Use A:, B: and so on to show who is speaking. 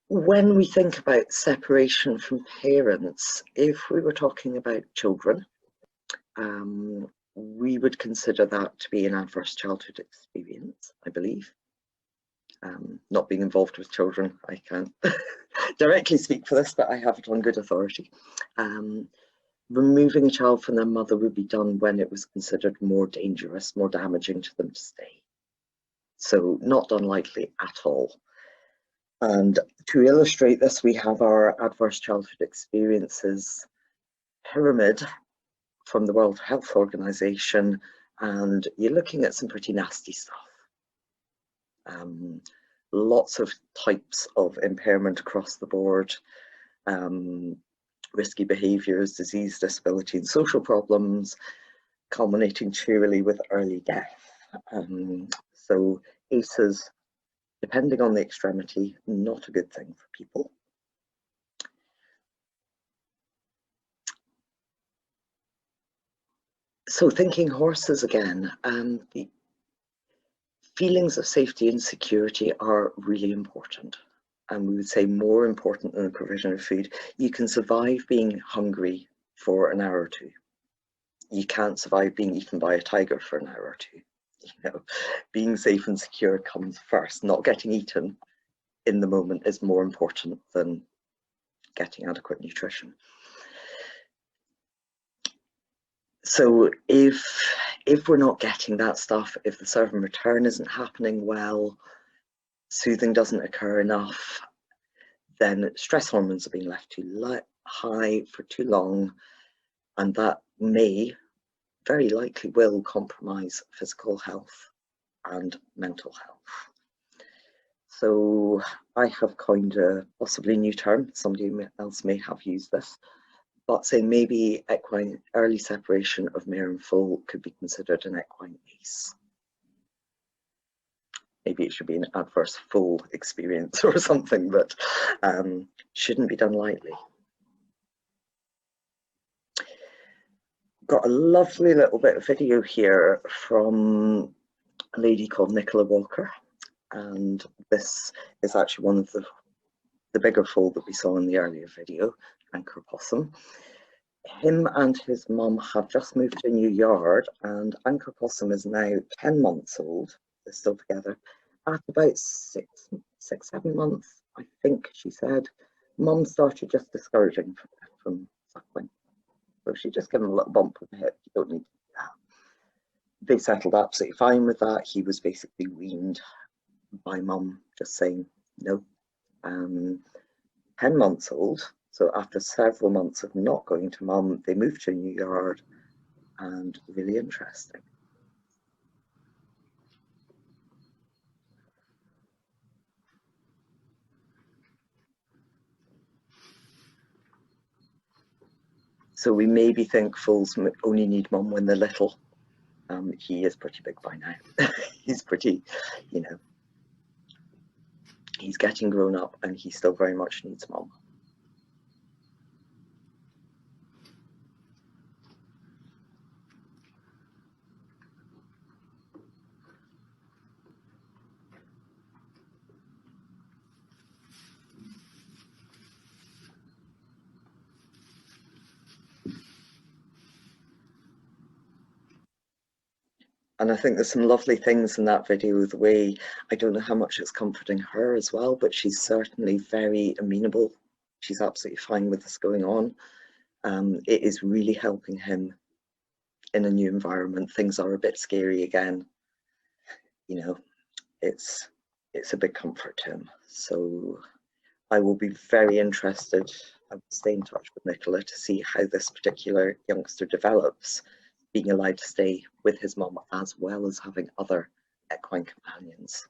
A: When we think about separation from parents, if we were talking about children, we would consider that to be an adverse childhood experience, I believe. Not being involved with children, I can't directly speak for this, but I have it on good authority. Removing a child from their mother would be done when it was considered more dangerous, more damaging to them to stay. So not done lightly at all. And to illustrate this, we have our adverse childhood experiences pyramid from the World Health Organization, and you're looking at some pretty nasty stuff. Lots of types of impairment across the board, risky behaviours, disease, disability and social problems, culminating cheerily with early death. So ACEs, depending on the extremity, not a good thing for people. So thinking horses again, the feelings of safety and security are really important. And we would say more important than the provision of food. You can survive being hungry for an hour or two. You can't survive being eaten by a tiger for an hour or two. You know, being safe and secure comes first. Not getting eaten in the moment is more important than getting adequate nutrition. So if we're not getting that stuff, if the serve and return isn't happening well, soothing doesn't occur enough, then stress hormones are being left too high for too long, and that may, very likely will, compromise physical health and mental health. So I have coined a possibly new term, somebody else may have used this, but say maybe equine early separation of mare and foal could be considered an equine ACE. Maybe it should be an adverse foal experience or something, but shouldn't be done lightly. Got a lovely little bit of video here from a lady called Nicola Walker, and this is actually one of the bigger foal that we saw in the earlier video, Anchor Possum. Him and his mum have just moved to a new yard, and Anchor Possum is now 10 months old. They're still together. At about six, 7 months, I think she said, mum started just discouraging from suckling. So she just gave him a little bump with the hip. You don't need to do that. They settled absolutely fine with that. He was basically weaned by mum, just saying no. 10 months old. So after several months of not going to mum, they moved to a new yard, and really interesting. So we maybe think foals only need mum when they're little. He is pretty big by now. He's pretty, you know, he's getting grown up and he still very much needs mum. And I think there's some lovely things in that video, the way, I don't know how much it's comforting her as well, but she's certainly very amenable. She's absolutely fine with this going on. It is really helping him in a new environment. Things are a bit scary again. You know, it's a big comfort to him. So I will be very interested. I will stay in touch with Nicola to see how this particular youngster develops, being allowed to stay with his mum as well as having other equine companions.